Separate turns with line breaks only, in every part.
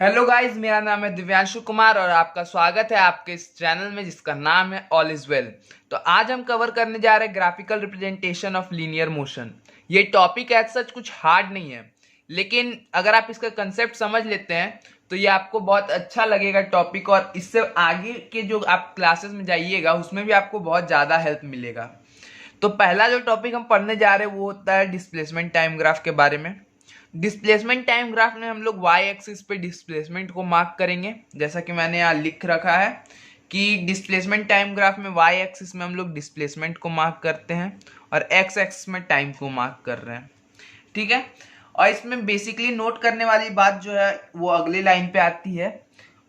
Hello guys, मेरा नाम है दिव्यांशु कुमार और आपका स्वागत है आपके इस चैनल में जिसका नाम है ऑल इज वेल। तो आज हम कवर करने जा रहे हैं graphical representation of linear motion. ये टॉपिक एज सच कुछ हार्ड नहीं है, लेकिन अगर आप इसका कंसेप्ट समझ लेते हैं तो ये आपको बहुत अच्छा लगेगा टॉपिक, और इससे आगे के जो आप क्लासेस में जाइएगा उसमें भी आपको बहुत ज़्यादा हेल्प मिलेगा। तो पहला जो टॉपिक हम पढ़ने जा रहे हैं वो होता है डिस्प्लेसमेंट टाइम ग्राफ के बारे में। डिस्प्लेसमेंट टाइम ग्राफ में हम लोग वाई एक्सिस पे डिस्प्लेसमेंट को मार्क करेंगे, जैसा कि मैंने यहाँ लिख रखा है कि डिस्प्लेसमेंट टाइम ग्राफ में वाई एक्सिस में हम लोग डिस्प्लेसमेंट को मार्क करते हैं और एक्स एक्सिस में टाइम को मार्क कर रहे हैं। ठीक है, और इसमें बेसिकली नोट करने वाली बात जो है वो अगली लाइन पे आती है,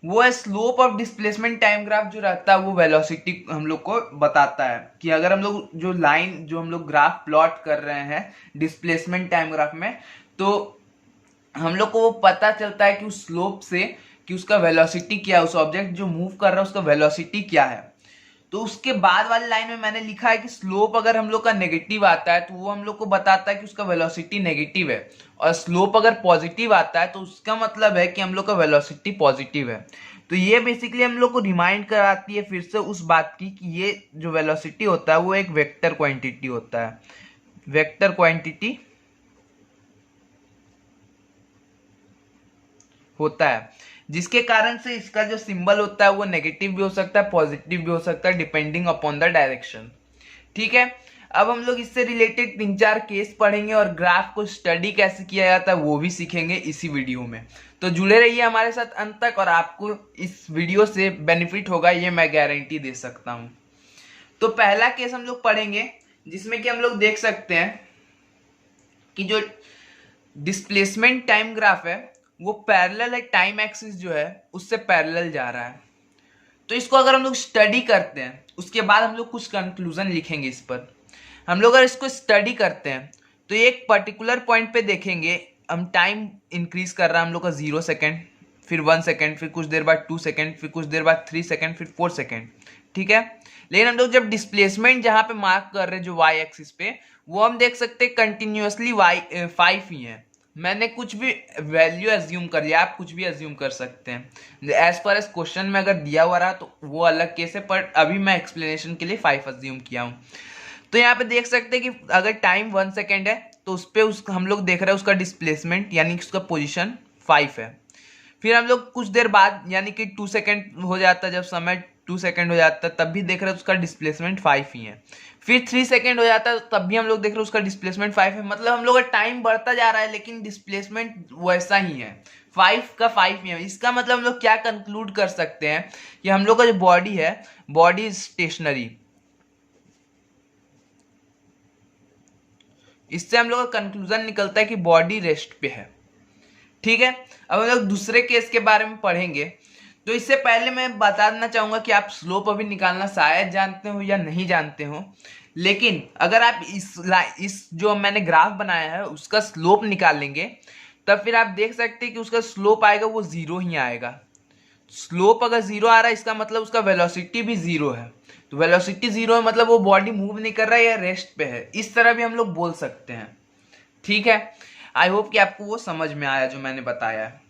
वो है slope of displacement time graph जो रहता है वो वेलोसिटी हम लोग को बताता है कि अगर हम लोग जो लाइन जो हम लोग ग्राफ प्लॉट कर रहे हैं डिस्प्लेसमेंट टाइम ग्राफ में, तो हम लोग को वो पता चलता है कि उस स्लोप से कि उसका वेलोसिटी क्या है, उस ऑब्जेक्ट जो मूव कर रहा है उसका वेलोसिटी क्या है। तो उसके बाद वाली लाइन में मैंने लिखा है कि स्लोप अगर हम लोग का नेगेटिव आता है तो वो हम लोग को बताता है कि उसका वेलोसिटी नेगेटिव है, और स्लोप अगर पॉजिटिव आता है तो उसका मतलब है कि हम लोग का वेलोसिटी पॉजिटिव है। तो ये बेसिकली हम लोग को रिमाइंड कराती है फिर से उस बात की कि ये जो वेलोसिटी होता है वो एक वेक्टर क्वांटिटी होता है, वेक्टर क्वांटिटी होता है, जिसके कारण से इसका जो सिंबल होता है वो नेगेटिव भी हो सकता है, पॉजिटिव भी हो सकता है, डिपेंडिंग अपॉन द डायरेक्शन। ठीक है, अब हम लोग इससे रिलेटेड 3-4 केस पढ़ेंगे और ग्राफ को स्टडी कैसे किया जाता है वो भी सीखेंगे इसी वीडियो में। तो जुड़े रहिए हमारे साथ अंत तक और आपको इस वीडियो से बेनिफिट होगा, ये मैं गारंटी दे सकता हूं। तो पहला केस हम लोग पढ़ेंगे जिसमें कि हम लोग देख सकते हैं कि जो डिस्प्लेसमेंट टाइम ग्राफ है वो पैरेलल है, टाइम एक्सिस जो है उससे पैरेलल जा रहा है। तो इसको अगर हम लोग स्टडी करते हैं उसके बाद हम लोग कुछ कंक्लूजन लिखेंगे इस पर। हम लोग अगर इसको स्टडी करते हैं तो एक पर्टिकुलर पॉइंट पे देखेंगे हम टाइम इंक्रीज कर रहा है हम लोग का 0 सेकेंड, फिर 1 सेकेंड, फिर कुछ देर बाद 2 सेकेंड, फिर कुछ देर बाद 3 सेकेंड, फिर 4 सेकेंड। ठीक है, लेकिन हम लोग जब डिस्प्लेसमेंट जहां पे मार्क कर रहे हैं जो वाई एक्सिस पे, वो हम देख सकते हैं कंटिन्यूअसली वाई 5 ही है। मैंने कुछ भी वैल्यू एज्यूम कर लिया, आप कुछ भी एज्यूम कर सकते हैं, एज पर एज क्वेश्चन में अगर दिया हुआ रहा तो वो अलग केस है, पर अभी मैं एक्सप्लेनेशन के लिए 5 एज्यूम किया हूँ। तो यहाँ पे देख सकते हैं कि अगर टाइम 1 सेकेंड है तो उस पर हम लोग देख रहे हैं उसका डिस्प्लेसमेंट यानी कि उसका पोजिशन 5 है। फिर हम लोग कुछ देर बाद यानी कि 2 सेकेंड हो जाता है, जब समय 2 सेकेंड हो जाता है तब भी देख रहे हैं उसका डिस्प्लेसमेंट 5 ही है। फिर 3 सेकेंड हो जाता है तब भी हम लोग देख रहे हैं उसका डिस्प्लेसमेंट 5 है। मतलब हम लोग का टाइम बढ़ता जा रहा है लेकिन डिस्प्लेसमेंट वैसा ही है, 5 का 5 ही है। इसका मतलब हम लोग क्या कंक्लूड कर सकते हैं कि हम लोग का जो बॉडी है, बॉडी स्टेशनरी। इससे हम लोग का कंक्लूजन निकलता है कि बॉडी रेस्ट पे है। ठीक है, अब हम लोग दूसरे केस के बारे में पढ़ेंगे। तो इससे पहले मैं बता देना चाहूंगा कि आप स्लोप अभी निकालना शायद जानते हो या नहीं जानते हो, लेकिन अगर आप इस जो मैंने ग्राफ बनाया है उसका स्लोप निकालेंगे तब फिर आप देख सकते हैं कि उसका स्लोप आएगा वो 0 ही आएगा। स्लोप अगर 0 आ रहा है इसका मतलब उसका वेलोसिटी भी 0 है। तो वेलोसिटी 0 है मतलब वो बॉडी मूव नहीं कर रहा है या रेस्ट पे है, इस तरह भी हम लोग बोल सकते हैं। ठीक है, आई होप कि आपको वो समझ में आया जो मैंने बताया है।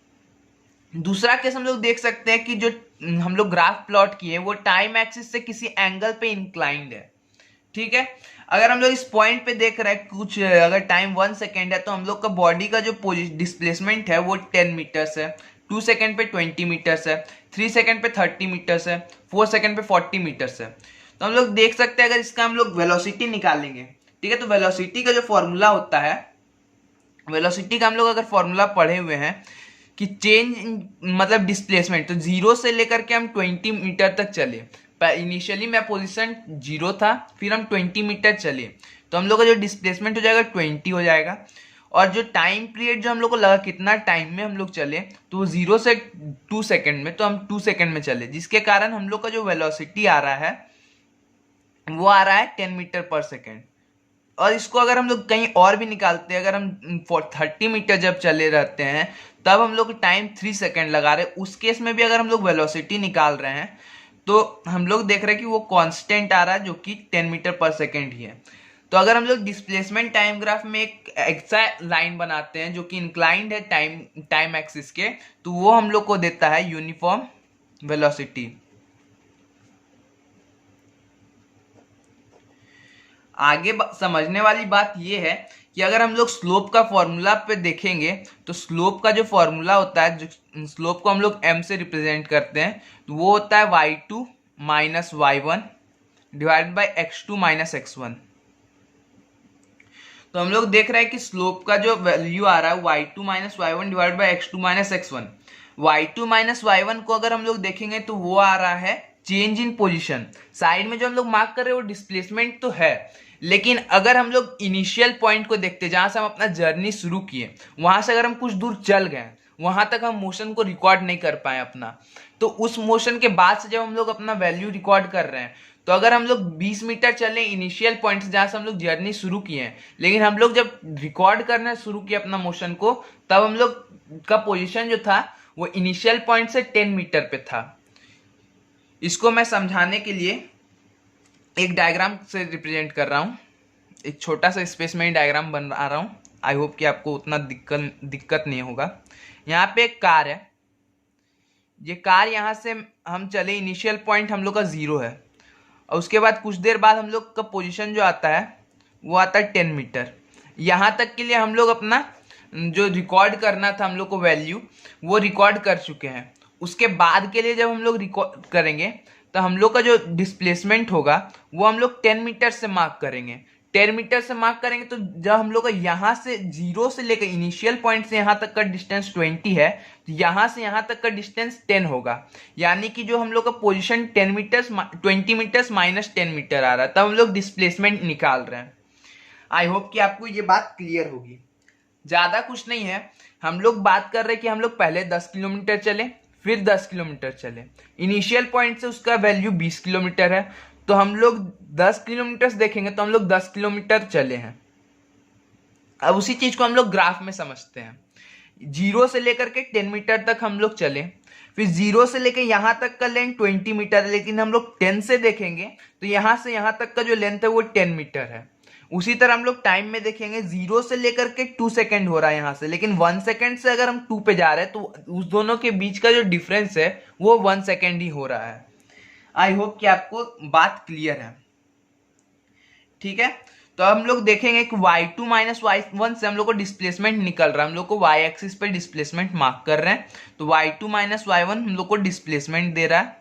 दूसरा केस हम लोग देख सकते हैं कि जो हम लोग ग्राफ प्लॉट किए वो टाइम एक्सिस से किसी एंगल पे इंक्लाइंड है। ठीक है, अगर हम लोग इस पॉइंट पे देख रहे हैं कुछ, अगर टाइम 1 सेकेंड है तो हम लोग का बॉडी का जो डिस्प्लेसमेंट है वो 10 मीटर्स है, 2 सेकेंड पे 20 मीटर्स है, 3 सेकेंड पे 30 मीटर्स है, 4 सेकेंड पे 40 मीटर्स है। तो हम लोग देख सकते हैं अगर इसका हम लोग वेलोसिटी निकालेंगे, ठीक है, तो वेलोसिटी का जो फॉर्मूला होता है, वेलोसिटी का हम लोग अगर फॉर्मूला पढ़े हुए हैं कि चेंज मतलब डिस्प्लेसमेंट, तो 0 से लेकर के हम 20 मीटर तक चले। इनिशियली मैं पोजीशन 0 था, फिर हम 20 मीटर चले तो हम लोग का जो डिस्प्लेसमेंट हो जाएगा 20 हो जाएगा। और जो टाइम पीरियड जो हम लोग को लगा कितना टाइम में हम लोग चले, तो वो 0 से 2 सेकेंड में, तो हम 2 सेकेंड में चले, जिसके कारण हम लोग का जो वेलोसिटी आ रहा है वो आ रहा है 10 मीटर पर सेकेंड। और इसको अगर हम लोग कहीं और भी निकालते हैं, अगर हम 30 मीटर जब चले रहते हैं तब हम लोग टाइम 3 सेकेंड लगा रहे हैं, उस केस में भी अगर हम लोग वेलोसिटी निकाल रहे हैं तो हम लोग देख रहे हैं कि वो कांस्टेंट आ रहा है जो कि 10 मीटर पर सेकेंड ही है। तो अगर हम लोग डिस्प्लेसमेंट टाइम ग्राफ में एक ऐसा लाइन बनाते हैं जो कि इंक्लाइंड है टाइम एक्सिस के, तो वो हम लोग को देता है यूनिफॉर्म वेलोसिटी। आगे समझने वाली बात ये है कि अगर हम लोग स्लोप का फॉर्मूला पे देखेंगे तो स्लोप का जो फॉर्मूला होता है, जो स्लोप को हम लोग m से रिप्रेजेंट करते हैं, तो वो होता है y2 minus y1 divide by x2 minus x1। तो हम लोग देख रहे हैं कि स्लोप का जो वैल्यू आ रहा है y2 minus y1 divide by x2 minus x1। y2 minus y1 को अगर हम लोग देखेंगे तो वो आ रहा है चेंज इन पोजीशन। साइड में जो हम लोग मार्क कर रहे हैं वो डिस्प्लेसमेंट तो है, लेकिन अगर हम लोग इनिशियल पॉइंट को देखते, जहां से हम अपना जर्नी शुरू किए, वहां से अगर हम कुछ दूर चल गए, वहां तक हम मोशन को रिकॉर्ड नहीं कर पाए अपना, तो उस मोशन के बाद से जब हम लोग अपना वैल्यू रिकॉर्ड कर रहे हैं, तो अगर हम लोग 20 मीटर चले इनिशियल पॉइंट से जहां से हम लोग जर्नी शुरू किए हैं, लेकिन हम लोग जब रिकॉर्ड करना शुरू किया अपना मोशन को, तब हम लोग का पोजीशन जो था वो इनिशियल पॉइंट से 10 मीटर पे था। इसको मैं समझाने के लिए एक डायग्राम से रिप्रेजेंट कर रहा हूँ। एक छोटा सा स्पेस में ही डायग्राम बना रहा हूँ। आई होप कि आपको उतना दिक्कत नहीं होगा। यहाँ पे एक कार है, ये कार यहाँ से हम चले, इनिशियल पॉइंट हम लोग का 0 है, और उसके बाद कुछ देर बाद हम लोग का पोजीशन जो आता है वो आता है 10 मीटर। यहाँ तक के लिए हम लोग अपना जो रिकॉर्ड करना था हम लोग को वैल्यू, वो रिकॉर्ड कर चुके हैं। उसके बाद के लिए जब हम लोग रिकॉर्ड करेंगे तो हम लोग का जो डिस्प्लेसमेंट होगा वो हम लोग 10 मीटर से मार्क करेंगे। 10 मीटर से मार्क करेंगे तो जब हम लोग का यहाँ से 0 से लेकर इनिशियल पॉइंट से यहाँ तक का डिस्टेंस 20 है, तो यहाँ से यहाँ तक का डिस्टेंस 10 होगा। यानी कि जो हम लोग का पोजीशन 20 मीटर्स माइनस 10 मीटर आ रहा है, तब हम लोग डिस्प्लेसमेंट निकाल रहे हैं। आई होप कि आपको ये बात क्लियर होगी। ज़्यादा कुछ नहीं है, हम लोग बात कर रहे हैं कि हम लोग पहले 10 किलोमीटर चले, फिर 10 किलोमीटर चले। इनिशियल पॉइंट से उसका वैल्यू 20 किलोमीटर है, तो हम लोग 10 किलोमीटर देखेंगे तो हम लोग 10 किलोमीटर चले हैं। अब उसी चीज को हम लोग ग्राफ में समझते हैं। 0 से लेकर के 10 मीटर तक हम लोग चले, फिर 0 से लेकर यहां तक का लेंथ 20 मीटर है, लेकिन हम लोग 10 से देखेंगे तो यहां से यहां तक का जो लेंथ है वो 10 मीटर है। उसी तरह हम लोग टाइम में देखेंगे, 0 से लेकर के 2 सेकेंड हो रहा है यहां से, लेकिन 1 सेकेंड से अगर हम 2 पे जा रहे हैं तो उस दोनों के बीच का जो डिफरेंस है वो 1 सेकेंड ही हो रहा है। आई होप कि आपको बात क्लियर है। ठीक है, तो हम लोग देखेंगे कि y2 माइनस y1 से हम लोग को डिस्प्लेसमेंट निकल रहा है। हम लोग को y एक्सिस पर डिस्प्लेसमेंट मार्क कर रहे हैं, तो y2 माइनस y1 हम लोग को डिस्प्लेसमेंट दे रहा है,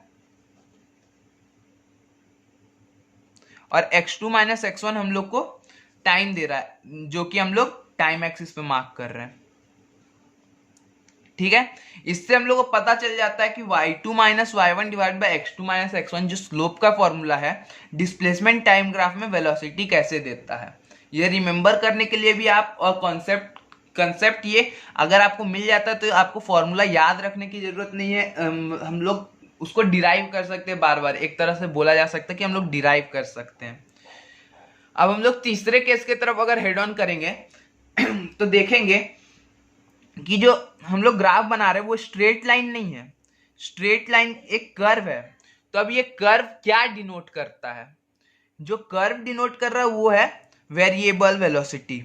और x2 माइनस x1 हम लोग को टाइम दे रहा है, जो कि हम लोग टाइम एक्सिस पे मार्क कर रहे हैं। ठीक है, इससे हम लोग को पता चल जाता है कि y2 minus y1 divide by x2 minus x1 जो स्लोप का फॉर्मूला है, डिस्प्लेसमेंट टाइम ग्राफ में वेलोसिटी कैसे देता है। ये रिमेंबर करने के लिए भी आप, और कंसेप्ट ये अगर आपको मिल जाता है तो आपको फॉर्मूला याद रखने की जरूरत नहीं है। हम लोग उसको डिराइव कर सकते हैं बार बार, एक तरह से बोला जा सकता है कि हम लोग डिराइव कर सकते हैं। अब हम लोग तीसरे केस की तरफ अगर हेड ऑन करेंगे तो देखेंगे कि जो हम लोग ग्राफ बना रहे हैं वो स्ट्रेट लाइन नहीं है, स्ट्रेट लाइन एक कर्व है। तो अब ये कर्व क्या डिनोट करता है? जो कर्व डिनोट कर रहा है वो है वेरिएबल वेलोसिटी।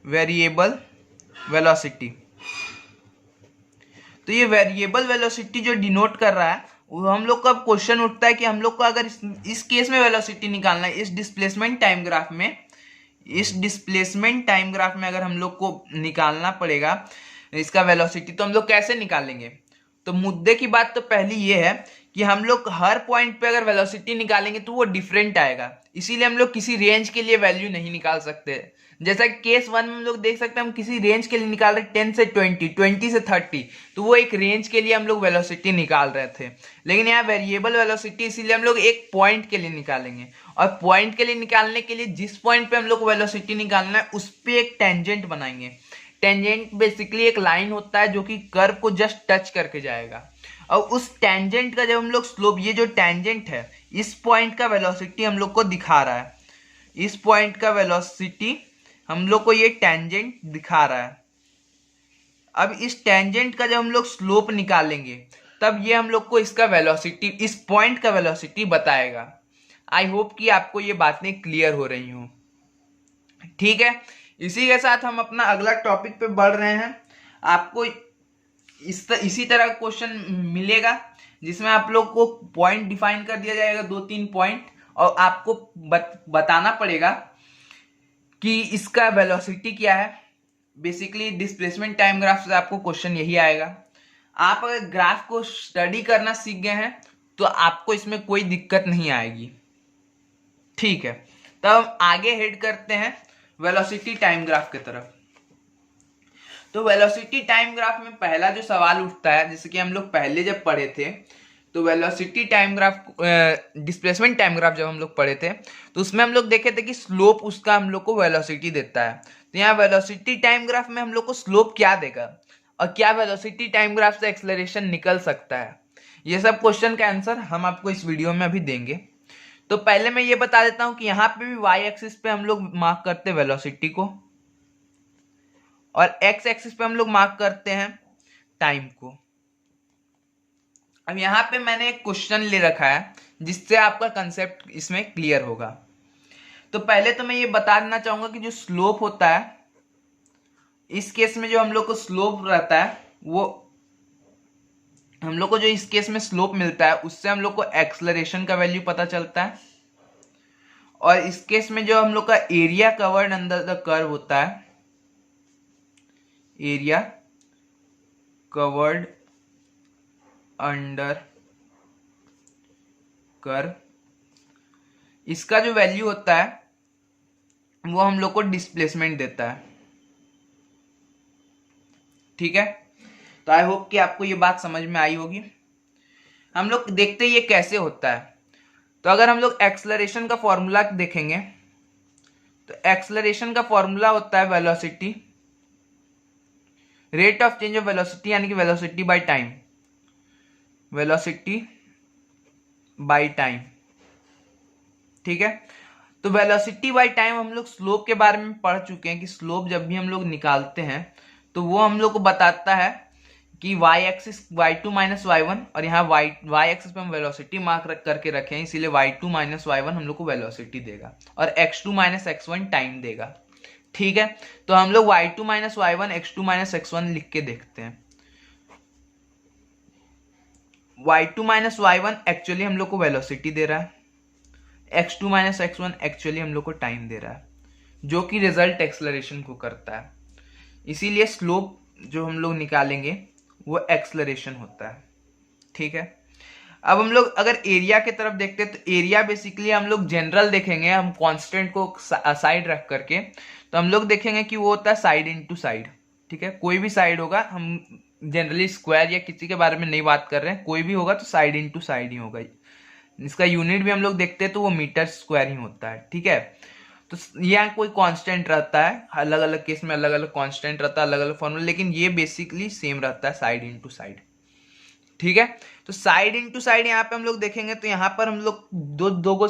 वेरिएबल वेलोसिटी, तो ये वेरिएबल वेलोसिटी जो डिनोट कर रहा है, वो हम लोग का क्वेश्चन उठता है कि हम लोग को अगर इस केस में वेलोसिटी निकालना है, इस डिस्प्लेसमेंट टाइम ग्राफ में, इस डिस्प्लेसमेंट टाइम ग्राफ में अगर हम लोग को निकालना पड़ेगा इसका वेलोसिटी, तो हम लोग कैसे निकालेंगे? तो मुद्दे की बात तो पहली ये है कि हम लोग हर पॉइंट पे अगर वेलोसिटी निकालेंगे तो वो डिफरेंट आएगा, इसीलिए हम लोग किसी रेंज के लिए वैल्यू नहीं निकाल सकते। जैसा केस 1 में हम लोग देख सकते हैं, हम किसी रेंज के लिए निकाल रहे 10 से 20, 20 से 30, तो वो एक रेंज के लिए हम लोग वेलोसिटी निकाल रहे थे। लेकिन यहाँ वेरिएबल वेलोसिटी, इसीलिए हम लोग एक पॉइंट के लिए निकालेंगे, और पॉइंट के लिए निकालने के लिए जिस पॉइंट पे हम लोग को वेलोसिटी निकालना है उस पर एक टेंजेंट बनाएंगे। टेंजेंट बेसिकली एक लाइन होता है जो कि कर्व को जस्ट टच करके जाएगा, और उस टेंजेंट का जब हम लोग स्लोप, ये जो टेंजेंट है इस पॉइंट का वेलोसिटी हम लोग को दिखा रहा है, इस पॉइंट का वेलोसिटी हम लोग को ये टेंजेंट दिखा रहा है। अब इस टेंजेंट का जब हम लोग स्लोप निकालेंगे तब ये हम लोग को इसका वेलोसिटी, इस पॉइंट का वेलोसिटी बताएगा। आई होप कि आपको ये बातें क्लियर हो रही हूँ। ठीक है, इसी के साथ हम अपना अगला टॉपिक पे बढ़ रहे हैं। आपको इसी तरह क्वेश्चन मिलेगा जिसमें आप लोग को पॉइंट डिफाइन कर दिया जाएगा, 2-3 पॉइंट, और आपको बताना पड़ेगा कि इसका वेलोसिटी क्या है। बेसिकली डिस्प्लेसमेंट टाइम ग्राफ से आपको क्वेश्चन यही आएगा। आप अगर ग्राफ को स्टडी करना सीख गए हैं तो आपको इसमें कोई दिक्कत नहीं आएगी। ठीक है, तब हम आगे हेड करते हैं वेलोसिटी टाइम ग्राफ की तरफ। तो वेलोसिटी टाइम ग्राफ में पहला जो सवाल उठता है, जैसे कि हम लोग पहले जब पढ़े थे, तो velocity time graph, displacement time graph जब हम लोग पढ़े थे तो उसमें हम लोग देखे थे कि स्लोप उसका हम लोग को वेलोसिटी देता है। तो यहाँ वेलोसिटी टाइम ग्राफ में हम लोग को स्लोप क्या देगा और क्या वेलोसिटी टाइम ग्राफ से एक्सेलरेशन निकल सकता है, ये सब क्वेश्चन का आंसर हम आपको इस वीडियो में अभी देंगे। तो पहले मैं ये बता देता हूँ कि यहाँ पे भी वाई एक्सिस पे हम लोग मार्क करते हैं वेलोसिटी को, और एक्स एक्सिस पे हम लोग मार्क करते हैं टाइम को। अब यहाँ पे मैंने एक क्वेश्चन ले रखा है जिससे आपका कंसेप्ट इसमें क्लियर होगा। तो पहले तो मैं ये बता देना चाहूंगा कि जो स्लोप होता है, इस केस में जो हम लोग को स्लोप रहता है, वो हम लोग को जो इस केस में स्लोप मिलता है उससे हम लोग को एक्सेलरेशन का वैल्यू पता चलता है। और इस केस में जो हम लोग का area covered under the curve होता है, एरिया कवर्ड अंडर कर्व, इसका जो वैल्यू होता है वो हम लोग को डिस्प्लेसमेंट देता है। ठीक है, तो आई होप कि आपको ये बात समझ में आई होगी। हम लोग देखते हैं ये कैसे होता है। तो अगर हम लोग एक्सेलरेशन का फॉर्मूला देखेंगे तो एक्सेलरेशन का फॉर्मूला होता है velocity, rate of change of velocity, यानी कि velocity by time, velocity by time. ठीक है, तो वेलोसिटी बाय टाइम हम लोग स्लोप के बारे में पढ़ चुके हैं कि स्लोप जब भी हम लोग निकालते हैं तो वो हम लोग को बताता है कि y axis y2 minus y1, और यहाँ y एक्सिस पे हम वेलोसिटी मार्क करके रखे हैं, इसीलिए y2 माइनस y1 हम लोग को वेलोसिटी देगा और x2 माइनस x1 टाइम देगा। ठीक है, तो हम लोग y2 minus y1 x2 minus x1 लिख के देखते हैं। y2 माइनस y1 एक्चुअली हम लोग को वेलोसिटी दे रहा है, x2 माइनस x1 एक्चुअली हम लोग को टाइम दे रहा है, जो कि रिजल्ट एक्सेलरेशन को करता है। इसीलिए स्लोप जो हम लोग निकालेंगे वो एक्सेलरेशन होता है। ठीक है, अब हम लोग अगर एरिया की तरफ देखते हैं तो एरिया बेसिकली हम लोग जनरल देखेंगे, हम कांस्टेंट को साइड रख करके, तो हम लोग देखेंगे कि वो होता है साइड इनटू साइड। ठीक है, कोई भी साइड होगा, हम जनरली स्क्वायर या किसी के बारे में नहीं बात कर रहे हैं, कोई भी होगा तो साइड इनटू साइड ही होगा। इसका यूनिट भी हम लोग देखते हैं तो वो मीटर स्क्वायर ही होता है। ठीक है, तो यहाँ कोई कांस्टेंट रहता है, अलग अलग केस में अलग अलग कांस्टेंट रहता है, अलग अलग फॉर्मूला, लेकिन ये बेसिकली सेम रहता है, साइड इनटू साइड। ठीक है, तो साइड इनटू साइड यहाँ पे हम लोग देखेंगे तो यहाँ पर हम लोग दो गो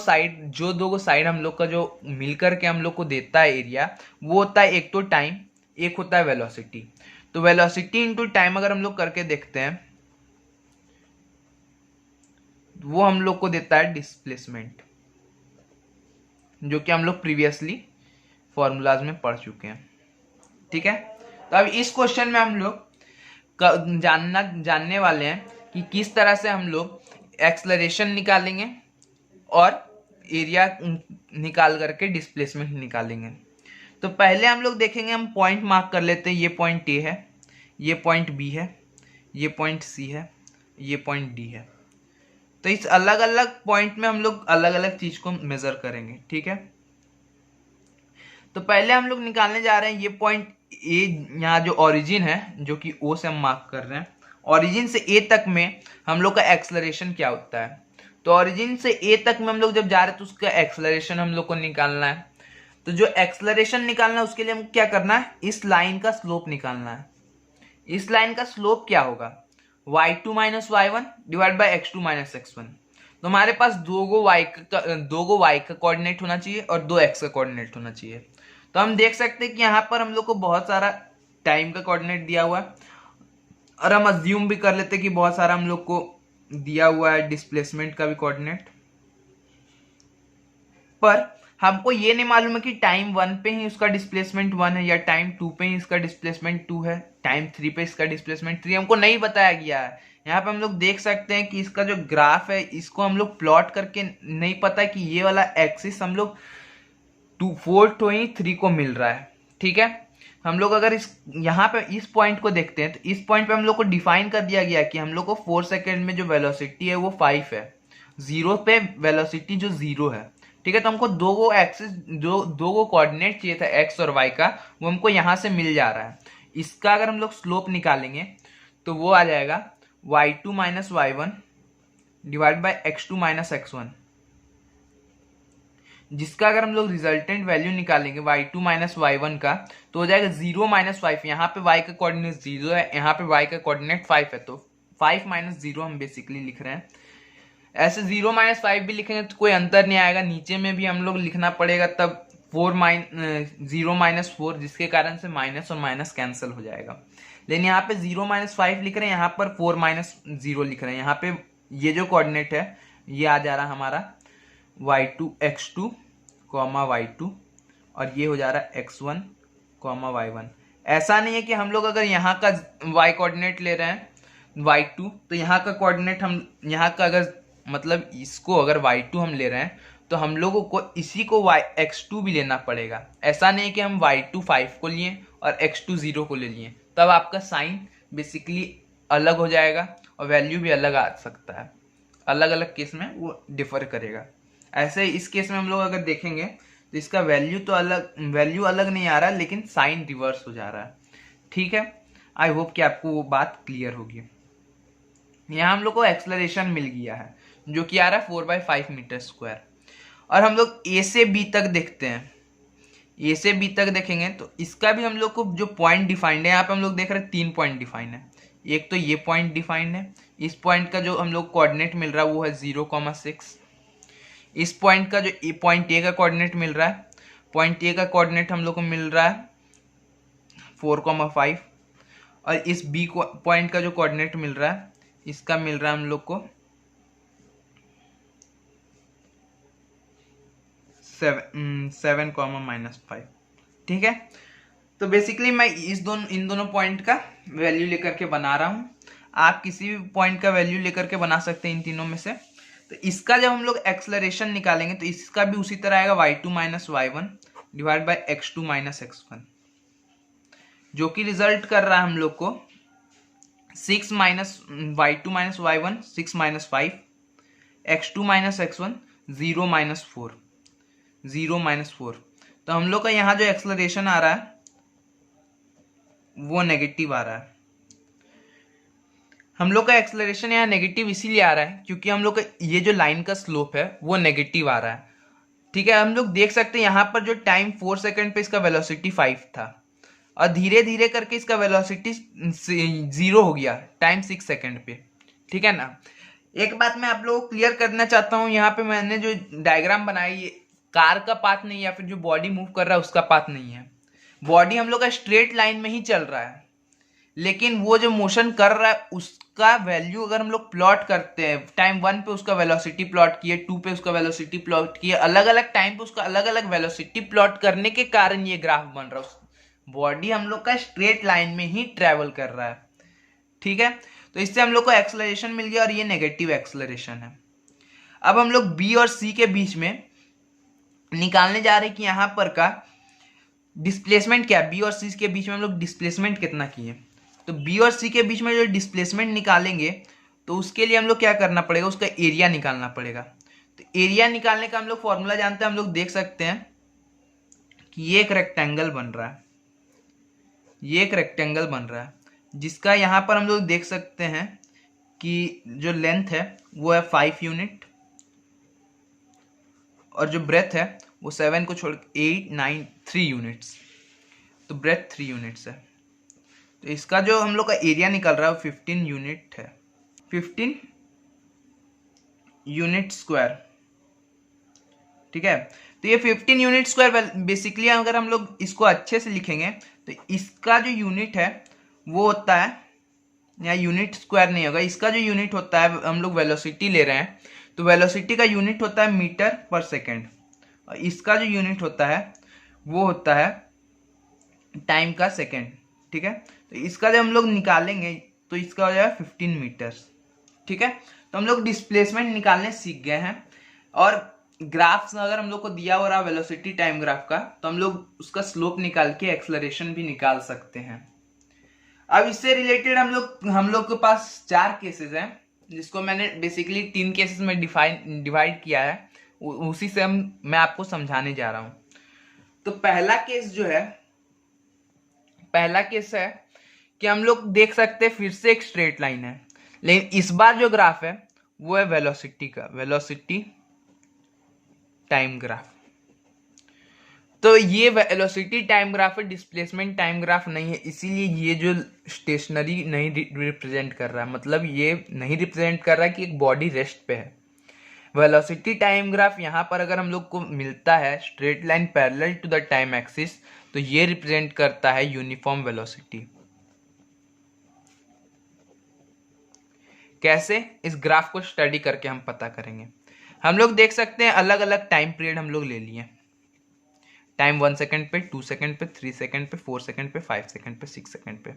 साइड हम लोग का जो मिलकर के हम लोग को देता है एरिया, वो होता है एक तो टाइम, एक होता है वेलोसिटी। तो वेलोसिटी इनटू टाइम अगर हम लोग करके देखते हैं वो हम लोग को देता है डिस्प्लेसमेंट, जो कि हम लोग प्रीवियसली फॉर्मूलाज में पढ़ चुके हैं। ठीक है, तो अब इस क्वेश्चन में हम लोग जानने वाले हैं कि किस तरह से हम लोग एक्सेलरेशन निकालेंगे और एरिया निकाल करके डिस्प्लेसमेंट निकालेंगे। तो पहले हम लोग देखेंगे, हम पॉइंट मार्क कर लेते हैं, ये पॉइंट ए है, ये पॉइंट बी है, ये पॉइंट सी है, ये पॉइंट डी है। तो इस अलग अलग पॉइंट में हम लोग अलग अलग चीज को मेजर करेंगे। ठीक है, तो पहले हम लोग निकालने जा रहे हैं ये पॉइंट ए, यहाँ जो ओरिजिन है जो कि ओ से हम मार्क कर रहे हैं, ओरिजिन से ए तक में हम लोग का एक्सेलरेशन क्या होता है। तो ओरिजिन से ए तक में हम लोग जब जा रहे हैं तो उसका एक्सेलरेशन हम लोग को निकालना है। तो जो एक्सेलरेशन निकालना है उसके लिए हम क्या करना है, इस लाइन का स्लोप निकालना है। इस लाइन का स्लोप क्या होगा, y2 minus y1 divide by x2 minus x1। तो हमारे पास दो गो y का कोऑर्डिनेट होना चाहिए और दो x का कोऑर्डिनेट होना चाहिए। तो हम देख सकते हैं कि यहाँ पर हम लोग को बहुत सारा टाइम का कोऑर्डिनेट दिया हुआ है, और हम अज्यूम भी कर लेते हैं कि बहुत सारा हम लोग को दिया हुआ है डिस्प्लेसमेंट का भी कोऑर्डिनेट। पर हमको ये नहीं मालूम है कि टाइम 1 पे ही उसका डिस्प्लेसमेंट 1 है, या टाइम 2 पे ही इसका डिस्प्लेसमेंट 2 है, टाइम 3 पे इसका डिस्प्लेसमेंट 3, हमको नहीं बताया गया है। यहाँ पे हम लोग देख सकते हैं कि इसका जो ग्राफ है इसको हम लोग प्लॉट करके नहीं पता कि ये वाला एक्सिस हम लोग 423 को मिल रहा है। ठीक है, हम लोग अगर इस यहाँ पे इस पॉइंट को देखते हैं तो इस पॉइंट पे हम लोग को डिफाइन कर दिया गया कि हम लोग को 4 सेकेंड में जो वेलोसिटी है वो 5 है, 0 पे वेलोसिटी जो 0 है। ठीक है, तो हमको दो गो एक्सिस दो गो कोऑर्डिनेट चाहिए था एक्स और वाई का, वो हमको यहाँ से मिल जा रहा है। इसका अगर हम लोग स्लोप निकालेंगे तो वो आ जाएगा y2 minus y1 divide by x2 minus x1, जिसका अगर हम लोग रिजल्टेंट वैल्यू निकालेंगे y2 माइनस y1 का तो हो जाएगा 0 माइनस 5। यहाँ पे y का कोऑर्डिनेट 0 है, यहाँ पे y का कोऑर्डिनेट 5 है, तो 5 माइनस 0 हम बेसिकली लिख रहे हैं। ऐसे 0 माइनस 5 भी लिखेंगे तो कोई अंतर नहीं आएगा, नीचे में भी हम लोग लिखना पड़ेगा, तब 0 माइनस 4, जिसके कारण से माइनस और माइनस कैंसिल हो जाएगा। लेकिन यहाँ पे 0 माइनस 5 लिख रहे हैं, यहाँ पर 4 माइनस 0 लिख रहे हैं। यहाँ पे ये जो कोऑर्डिनेट है ये आ जा रहा हमारा y2 x2 कॉमा y2, और ये हो जा रहा है x1 कॉमा y1। ऐसा नहीं है कि हम लोग अगर यहाँ का y कोऑर्डिनेट ले रहे हैं y2, तो यहाँ का कोऑर्डिनेट हम यहाँ का अगर मतलब इसको अगर y2 हम ले रहे हैं तो हम लोगों को इसी को x2 भी लेना पड़ेगा। ऐसा नहीं है कि हम y2 5 को लिए और x2 0 को ले लिए, तब आपका साइन बेसिकली अलग हो जाएगा और वैल्यू भी अलग आ सकता है। अलग अलग केस में वो डिफर करेगा। ऐसे इस केस में हम लोग अगर देखेंगे तो इसका वैल्यू अलग नहीं आ रहा है, लेकिन साइन रिवर्स हो जा रहा है। ठीक है, आई होप कि आपको वो बात क्लियर होगी। यहाँ हम लोग को एक्सेलरेशन मिल गया है जो कि आ रहा है 4/5 मीटर स्क्वायर, और हम लोग ए से बी तक देखते हैं। ए से बी तक देखेंगे तो इसका भी हम लोग को जो पॉइंट डिफाइंड है, यहाँ पे हम लोग देख रहे हैं 3 पॉइंट डिफाइंड है। एक तो ये पॉइंट डिफाइंड है, इस पॉइंट का जो हम लोग कोऑर्डिनेट मिल रहा है वो है 0,6। इस पॉइंट का जो पॉइंट ए का कोऑर्डिनेट मिल रहा है, पॉइंट ए का कोऑर्डिनेट हम लोग को मिल रहा है 4,5, और इस बी पॉइंट का जो कोऑर्डिनेट मिल रहा है इसका मिल रहा है हम लोग को 7,-5। ठीक है, तो बेसिकली मैं इन दोनों पॉइंट का वैल्यू लेकर के बना रहा हूँ। आप किसी भी पॉइंट का वैल्यू लेकर के बना सकते हैं इन तीनों में से। तो इसका जब हम लोग एक्सेलरेशन निकालेंगे तो इसका भी उसी तरह आएगा y2 minus y1 divide by x2 minus x1, जो कि रिजल्ट कर रहा है हम लोग को 6 minus y2 minus y1 6 minus 5, x2 minus x1 0 minus 4, 0 minus 4। तो हम लोग का यहाँ जो एक्सेलरेशन आ रहा है वो नेगेटिव आ रहा है। हम लोग का एक्सेलरेशन यहाँ नेगेटिव इसीलिए आ रहा है क्योंकि हम लोग का ये जो लाइन का स्लोप है वो नेगेटिव आ रहा है। ठीक है, हम लोग देख सकते हैं यहाँ पर जो टाइम 4 सेकंड पे इसका वेलोसिटी 5 था, और धीरे धीरे करके इसका वेलोसिटी 0 हो गया टाइम 6 सेकंड पे। ठीक है ना। एक बात मैं आप लोगों को क्लियर करना चाहता हूँ, यहाँ पे मैंने जो डायग्राम बनाई ये कार का पाथ नहीं है या फिर जो बॉडी मूव कर रहा है उसका पाथ नहीं है। बॉडी हम लोग का स्ट्रेट लाइन में ही चल रहा है, लेकिन वो जो मोशन कर रहा है उसका वैल्यू अगर हम लोग प्लॉट करते हैं, टाइम 1 पे उसका वेलोसिटी प्लॉट किए, 2 पे उसका वेलोसिटी प्लॉट किए, अलग अलग टाइम पे उसका अलग अलग वेलोसिटी प्लॉट करने के कारण ये ग्राफ बन रहा है। बॉडी हम लोग का स्ट्रेट लाइन में ही ट्रेवल कर रहा है। ठीक है, तो इससे हम लोग को एक्सेलरेशन मिल गया और ये नेगेटिव एक्सेलरेशन है। अब हम लोग बी और सी के बीच में निकालने जा रहे हैं कि यहाँ पर का डिस्प्लेसमेंट क्या है। बी और सी के बीच में हम लोग डिस्प्लेसमेंट कितना किए, तो बी और सी के बीच में जो डिस्प्लेसमेंट निकालेंगे तो उसके लिए हम लोग क्या करना पड़ेगा, उसका एरिया निकालना पड़ेगा। तो एरिया निकालने का हम लोग फॉर्मूला जानते हैं। हम लोग देख सकते हैं कि ये एक रेक्टेंगल बन रहा है, ये एक रेक्टेंगल बन रहा है जिसका यहाँ पर हम लोग देख सकते हैं कि जो लेंथ है वो है 5 यूनिट और जो ब्रेथ है वो 7 को छोड़ 8, 9, 3 यूनिट्स, तो ब्रेथ 3 यूनिट्स है। तो इसका जो हम लोग का एरिया निकल रहा है वो 15 यूनिट है, 15 यूनिट स्क्वायर। ठीक है, तो ये 15 यूनिट स्क्वायर बेसिकली अगर हम लोग इसको अच्छे से लिखेंगे तो इसका जो यूनिट है वो होता है, या यूनिट स्क्वायर नहीं होगा, इसका जो यूनिट होता है, हम लोग वेलोसिटी ले रहे हैं तो वेलोसिटी का यूनिट होता है मीटर पर सेकेंड, और इसका जो यूनिट होता है वो होता है टाइम का सेकेंड। ठीक है, तो इसका जब हम लोग निकालेंगे तो इसका हो जाएगा 15 मीटर्स। ठीक है, तो हम लोग डिस्प्लेसमेंट निकालने सीख गए हैं। और ग्राफ्स अगर हम लोग को दिया हो रहा वेलोसिटी टाइम ग्राफ का, तो हम लोग उसका स्लोप निकाल के एक्सलरेशन भी निकाल सकते हैं। अब इससे रिलेटेड हम लोग के पास 4 केसेस हैं, जिसको मैंने बेसिकली 3 केसेस में डिवाइड किया है, उसी से मैं आपको समझाने जा रहा हूं। तो पहला केस है कि हम लोग देख सकते हैं फिर से एक स्ट्रेट लाइन है, लेकिन इस बार जो ग्राफ है वो है वेलोसिटी टाइम ग्राफ। तो ये वेलोसिटी टाइम ग्राफ है, डिस्प्लेसमेंट टाइम ग्राफ नहीं है, इसीलिए ये जो स्टेशनरी नहीं रिप्रेजेंट कर रहा है, मतलब ये नहीं रिप्रेजेंट कर रहा है कि एक बॉडी रेस्ट पे है। वेलोसिटी टाइम ग्राफ यहाँ पर अगर हम लोग को मिलता है straight line parallel to the time axis, तो ये रिप्रेजेंट करता है यूनिफॉर्म वेलोसिटी। कैसे, इस ग्राफ को स्टडी करके हम पता करेंगे। हम लोग देख सकते हैं अलग अलग टाइम पीरियड हम लोग ले लिए, टाइम 1 सेकंड पे, 2 सेकंड पे, 3 सेकंड पे, 4 सेकंड पे, 5 सेकंड पे, 6 सेकंड पे।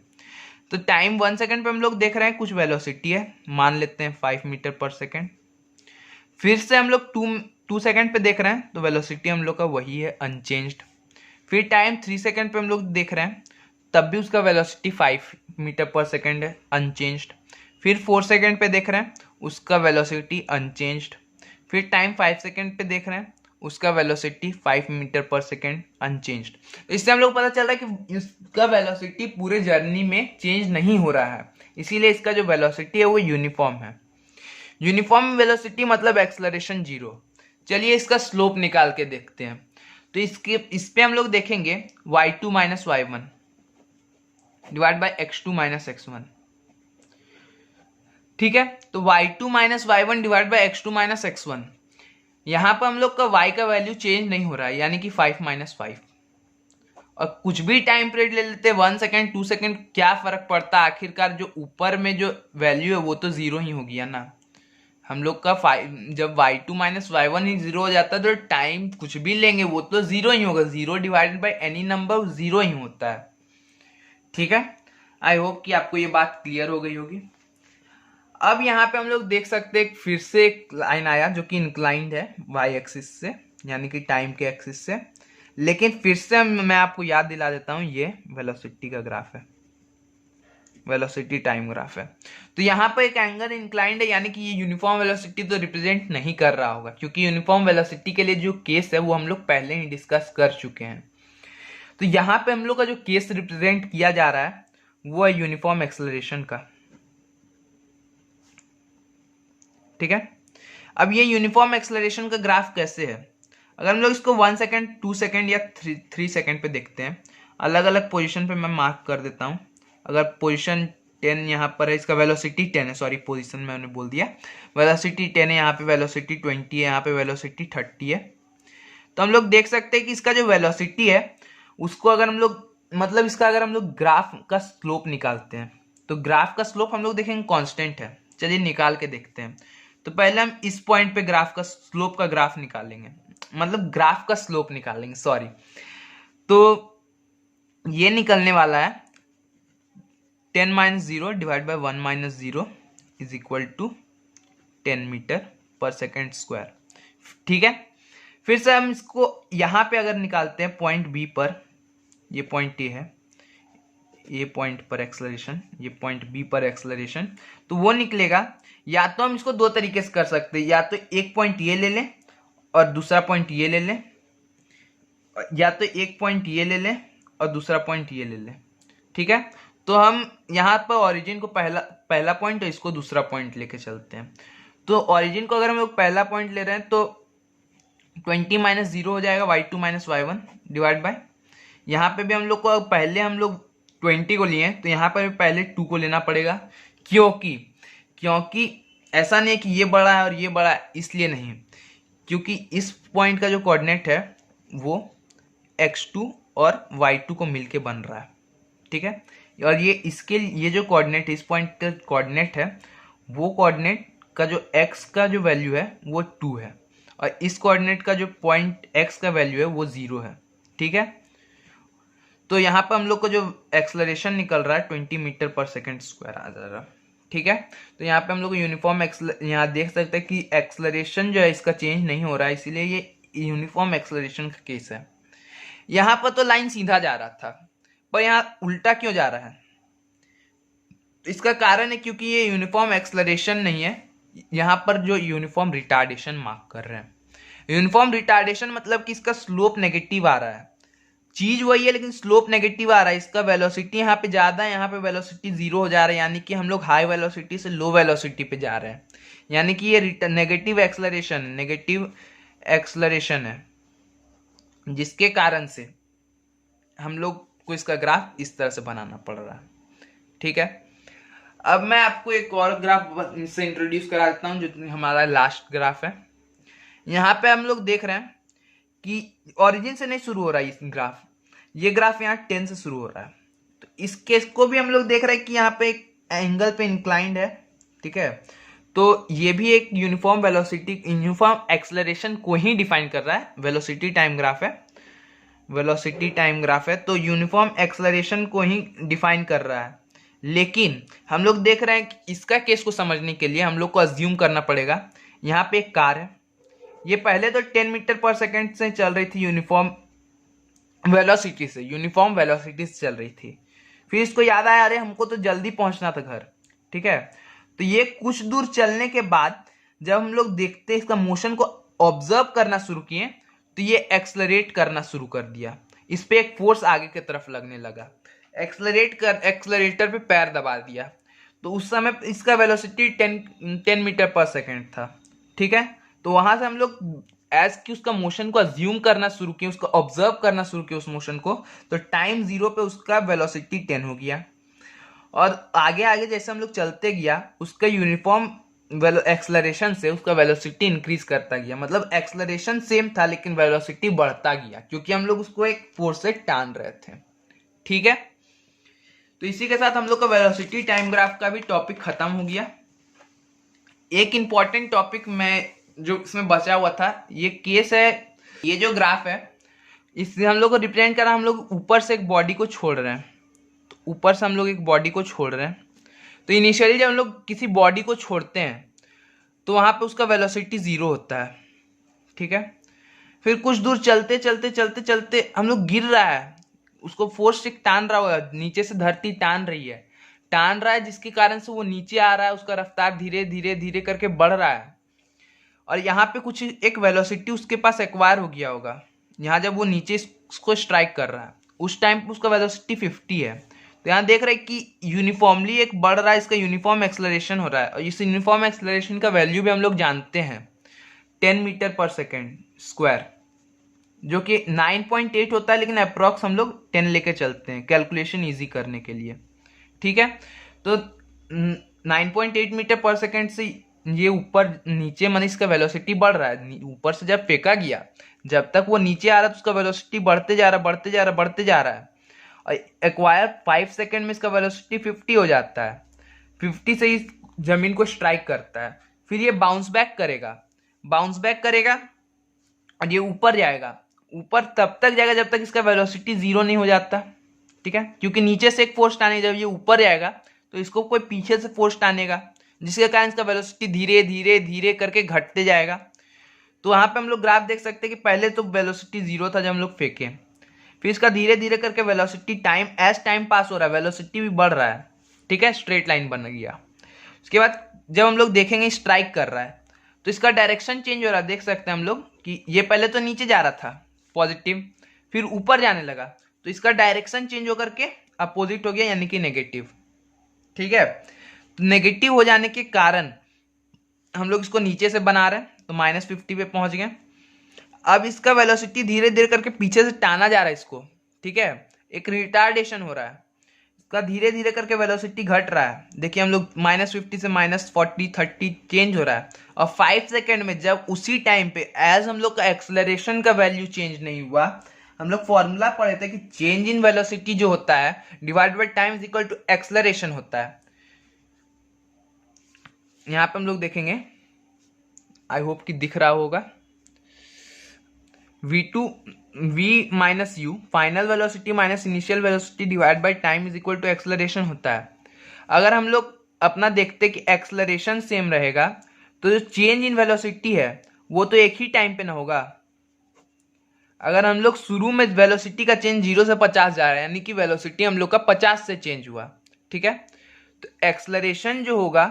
तो टाइम 1 सेकंड पे हम लोग देख रहे हैं कुछ वेलोसिटी है, मान लेते हैं 5 मीटर पर सेकंड। फिर से हम लोग 2 सेकंड पे देख रहे हैं, तो वेलोसिटी हम लोग का वही है, अनचेंज्ड। फिर टाइम 3 सेकंड पे हम लोग देख रहे हैं, तब भी उसका वेलोसिटी 5 मीटर पर सेकंड है, अनचेंज्ड। फिर 4 सेकंड पे देख रहे हैं, उसका वेलोसिटी अनचेंज्ड। फिर टाइम 5 सेकंड पे देख रहे हैं, उसका वेलोसिटी 5 मीटर पर सेकंड, अनचेंज्ड। तो इससे हम लोग पता चल रहा है कि इसका वेलोसिटी पूरे जर्नी में चेंज नहीं हो रहा है, इसीलिए इसका जो वेलोसिटी है वो यूनिफॉर्म है। यूनिफॉर्म वेलोसिटी मतलब एक्सलरेशन 0। चलिए इसका स्लोप निकाल के देखते हैं। तो इस पे हम लोग देखेंगे y2 minus y1 divide by x2 minus x1। ठीक है, तो y2 minus y1 divide by x2 minus x1, यहां पर हम लोग का y का वैल्यू चेंज नहीं हो रहा है, यानी कि 5 माइनस 5। और कुछ भी टाइम पीरियड ले लेते हैं, 1 सेकेंड 2 सेकेंड, क्या फर्क पड़ता है, आखिरकार जो ऊपर में जो वैल्यू है वो तो 0 ही हो गया ना। हम लोग का जब y2 माइनस y1 ही 0 हो जाता है, तो टाइम कुछ भी लेंगे वो तो 0 ही होगा। 0 डिवाइडेड बाई एनी नंबर 0 ही होता है। ठीक है, आई होप कि आपको ये बात क्लियर हो गई होगी। अब यहाँ पे हम लोग देख सकते हैं फिर से एक लाइन आया जो कि इंक्लाइंड है वाई एक्सिस से, यानी कि टाइम के एक्सिस से। लेकिन फिर से मैं आपको याद दिला देता हूँ, ये वेलोसिटी का ग्राफ है, वेलोसिटी टाइम ग्राफ है। तो यहाँ पर एक एंगल इंक्लाइंड है, यानी कि ये यूनिफॉर्म वेलोसिटी तो रिप्रेजेंट नहीं कर रहा होगा, क्योंकि यूनिफॉर्म वेलोसिटी के लिए जो केस है वो हम लोग पहले ही डिस्कस कर चुके हैं। तो यहाँ पे हम लोग का जो केस रिप्रेजेंट किया जा रहा है वो है यूनिफॉर्म एक्सेलरेशन का। ठीक है, अब ये यूनिफॉर्म एक्सेलरेशन का ग्राफ कैसे है, अगर हम लोग इसको 1 सेकेंड 2 सेकेंड या 3 सेकेंड पे देखते हैं, अलग अलग पोजीशन पे मैं मार्क कर देता हूँ। अगर पोजीशन 10 यहाँ पर है, इसका वेलोसिटी 10 है, सॉरी पोजीशन मैंने बोल दिया, वेलोसिटी 10 है, यहाँ पे वेलोसिटी 20 है, यहाँ पे वेलोसिटी 30 है। तो हम लोग देख सकते हैं कि इसका जो वेलोसिटी है उसको अगर हम लोग मतलब इसका अगर हम लोग ग्राफ का स्लोप निकालते हैं, तो ग्राफ का स्लोप हम लोग देखेंगे कांस्टेंट है। चलिए निकाल के देखते हैं। तो पहले हम इस पॉइंट पे ग्राफ का स्लोप का ग्राफ निकालेंगे, मतलब ग्राफ का स्लोप निकालेंगे, सॉरी। तो ये निकलने वाला है 10 minus 0 divide by 1 minus 0 is equal to 10 metre पर सेकेंड स्क्वायर। ठीक है, फिर से हम इसको यहां पे अगर निकालते हैं पॉइंट बी पर, ये पॉइंट ए है, ये पॉइंट पर एक्सेलरेशन, ये पॉइंट बी पर एक्सेलरेशन, तो वो निकलेगा। या तो हम इसको 2 तरीके से कर सकते हैं, या तो एक पॉइंट ये ले लें और दूसरा पॉइंट ये ले लें, या तो एक पॉइंट ये ले लें और दूसरा पॉइंट ये ले लें। ठीक है, तो हम यहाँ पर ओरिजिन को पहला पॉइंट और इसको दूसरा पॉइंट लेके चलते हैं। तो ओरिजिन को अगर हम लोग पहला पॉइंट ले रहे हैं तो 20 माइनस 0 हो जाएगा y2 minus y1 divide by, यहाँ पे भी हम लोग को पहले हम लोग 20 को लिए, तो यहाँ पर पहले 2 को लेना पड़ेगा, क्योंकि ऐसा नहीं है कि ये बड़ा है और ये बड़ा है, इसलिए नहीं, क्योंकि इस पॉइंट का जो कोऑर्डिनेट है वो x2 और y2 को मिलके बन रहा है। ठीक है, और ये जो कोऑर्डिनेट है, इस पॉइंट का कोऑर्डिनेट है, वो कोऑर्डिनेट का जो x का जो वैल्यू है वो 2 है, और इस कोऑर्डिनेट का जो पॉइंट x का वैल्यू है वो 0 है। ठीक है, तो यहाँ पर हम लोग को जो एक्सलरेशन निकल रहा है 20 मीटर पर सेकेंड स्क्वायर आ जा रहा है। ठीक है, तो यहाँ पे हम लोग यूनिफॉर्म यहाँ देख सकते हैं कि एक्सलरेशन जो है इसका चेंज नहीं हो रहा है, इसीलिए ये यूनिफॉर्म एक्सलरेशन का केस है। यहाँ पर तो लाइन सीधा जा रहा था, पर यहाँ उल्टा क्यों जा रहा है? इसका कारण है क्योंकि ये यूनिफॉर्म एक्सलरेशन नहीं है, यहाँ पर जो यूनिफॉर्म रिटार्डेशन मार्क कर रहे हैं। यूनिफॉर्म रिटार्डेशन मतलब कि इसका स्लोप नेगेटिव आ रहा है, चीज वही है लेकिन स्लोप नेगेटिव आ रहा है। इसका वेलोसिटी यहाँ पे ज्यादा है, यहाँ पे वेलोसिटी 0 हो जा रहा है, यानी कि हम लोग हाई वेलोसिटी से लो वेलोसिटी पे जा रहे हैं, यानी कि ये नेगेटिव एक्सलरेशन है, जिसके कारण से हम लोग को इसका ग्राफ इस तरह से बनाना पड़ रहा है। ठीक है, अब मैं आपको एक और ग्राफ से इंट्रोड्यूस करा देता हूँ जो हमारा लास्ट ग्राफ है। यहाँ पे हम लोग देख रहे हैं कि ओरिजिन से नहीं शुरू हो रहा है ये ग्राफ यहाँ 10 से शुरू हो रहा है। तो इस केस को भी हम लोग देख रहे हैं कि यहाँ पे एक एंगल पे इंक्लाइंड है। ठीक है, तो ये भी एक यूनिफॉर्म एक्सलरेशन को ही डिफाइन कर रहा है। वेलोसिटी टाइम ग्राफ है तो यूनिफॉर्म एक्सलरेशन को ही डिफाइन कर रहा है। लेकिन हम लोग देख रहे हैं कि इसका केस को समझने के लिए हम लोग को अज्यूम करना पड़ेगा, यहाँ पे एक कार है, ये पहले तो 10 मीटर पर सेकेंड से चल रही थी यूनिफॉर्म वेलोसिटी से चल रही थी। फिर इसको याद आया अरे हमको तो जल्दी पहुंचना था घर। ठीक है, तो ये कुछ दूर चलने के बाद जब हम लोग देखते इसका मोशन को ऑब्जर्व करना शुरू किए तो ये एक्सलरेट करना शुरू कर दिया, इस पे एक फोर्स आगे की तरफ लगने लगा, एक्सलरेटर पे पैर दबा दिया, तो उस समय इसका वेलोसिटी 10 मीटर पर सेकेंड था। ठीक है, तो वहां से हम लोग एज कि उसका मोशन को अज्यूम करना शुरू किया, उसको ऑब्जर्व करना शुरू किया उस मोशन को, तो टाइम 0 पे उसका वेलोसिटी 10 हो गया। और आगे आगे जैसे हम लोग चलते गया उसका यूनिफॉर्म एक्सलरेशन से उसका वेलोसिटी इंक्रीज करता गया, मतलब एक्सलरेशन सेम था लेकिन वेलोसिटी बढ़ता गया क्योंकि हम लोग उसको एक फोर्स से टान रहे थे। ठीक है, तो इसी के साथ हम लोग का वेलोसिटी टाइम ग्राफ का भी टॉपिक खत्म हो गया। एक इंपॉर्टेंट टॉपिक मैं जो इसमें बचा हुआ था, ये केस है, ये जो ग्राफ है इससे हम लोग को रिप्रेजेंट करा, हम लोग ऊपर से एक बॉडी को छोड़ रहे हैं, तो ऊपर से हम लोग एक बॉडी को छोड़ रहे हैं। तो इनिशियली जब हम लोग किसी बॉडी को छोड़ते हैं तो वहां पे उसका वेलोसिटी 0 होता है। ठीक है, फिर कुछ दूर चलते चलते चलते चलते हम लोग गिर रहा है, उसको फोर्स से टान रहा है, नीचे से धरती टान रहा है, जिसके कारण से वो नीचे आ रहा है, उसका रफ्तार धीरे धीरे धीरे करके बढ़ रहा है। और यहाँ पे कुछ एक वेलोसिटी उसके पास एक्वायर हो गया होगा, यहाँ जब वो नीचे इसको स्ट्राइक कर रहा है उस टाइम पे उसका वेलोसिटी 50 है। तो यहाँ देख रहे हैं कि यूनिफॉर्मली एक बढ़ रहा है, इसका यूनिफॉर्म एक्सलरेशन हो रहा है, और इस यूनिफॉर्म एक्सलरेशन का वैल्यू भी हम लोग जानते हैं 10 मीटर पर सेकेंड स्क्वायर, जो कि 9.8 होता है, लेकिन अप्रॉक्स हम लोग 10 लेके चलते हैं कैलकुलेशन ईजी करने के लिए। ठीक है, तो 9.8 मीटर पर सेकेंड से ये ऊपर नीचे माने इसका वेलोसिटी बढ़ रहा है, ऊपर से जब फेंका गया जब तक वो नीचे आ रहा है तो उसका वेलोसिटी बढ़ते जा रहा है, और एक्वायर 5 सेकेंड में इसका वेलोसिटी 50 हो जाता है, 50 से इस जमीन को स्ट्राइक करता है, फिर ये बाउंस बैक करेगा और ये ऊपर जाएगा, ऊपर तब तक जाएगा जब तक इसका वेलोसिटी 0 नहीं हो जाता। ठीक है, क्योंकि नीचे से एक फोर्स टाने, जब ये ऊपर जाएगा तो इसको कोई पीछे से फोर्स टानेगा, जिसके कारण इसका वेलोसिटी धीरे धीरे धीरे करके घटते जाएगा। तो वहां पे हम लोग ग्राफ देख सकते हैं कि पहले तो वेलोसिटी 0 था जब हम लोग फेंके, फिर इसका धीरे धीरे करके वेलोसिटी टाइम पास हो रहा है, वेलोसिटी भी बढ़ रहा है। ठीक है, स्ट्रेट लाइन बन गया। उसके बाद जब हम लोग देखेंगे स्ट्राइक कर रहा है तो इसका डायरेक्शन चेंज हो रहा है, देख सकते हैं हम लोग कि ये पहले तो नीचे जा रहा था पॉजिटिव, फिर ऊपर जाने लगा, तो इसका डायरेक्शन चेंज होकर के अपोजिट हो गया, यानी कि नेगेटिव। ठीक है, तो नेगेटिव हो जाने के कारण हम लोग इसको नीचे से बना रहे हैं, तो -50 पे पहुंच गए। अब इसका वेलोसिटी धीरे धीरे करके पीछे से टाना जा रहा है इसको। ठीक है, एक रिटार्डेशन हो रहा है, इसका धीरे धीरे करके वेलोसिटी घट रहा है। देखिए हम लोग -50 से -40 30 चेंज हो रहा है, और 5 सेकेंड में जब उसी टाइम पे एज हम लोग का एक्सलरेशन का वैल्यू चेंज नहीं हुआ, हम लोग फॉर्मूला पढ़े थे कि चेंज इन वेलोसिटी जो होता है divide by time is equal to acceleration होता है। यहाँ पे हम लोग देखेंगे, आई होप कि दिख रहा होगा, v2 v minus u final velocity minus initial velocity divide by time is equal to acceleration होता है। अगर हम लोग अपना देखते कि एक्सलरेशन सेम रहेगा तो जो चेंज इन वेलोसिटी है वो तो एक ही टाइम पे ना होगा। अगर हम लोग शुरू में वेलोसिटी का चेंज 0 से 50 जा रहा है यानी कि वेलोसिटी हम लोग का 50 से चेंज हुआ, ठीक है, तो एक्सलरेशन जो होगा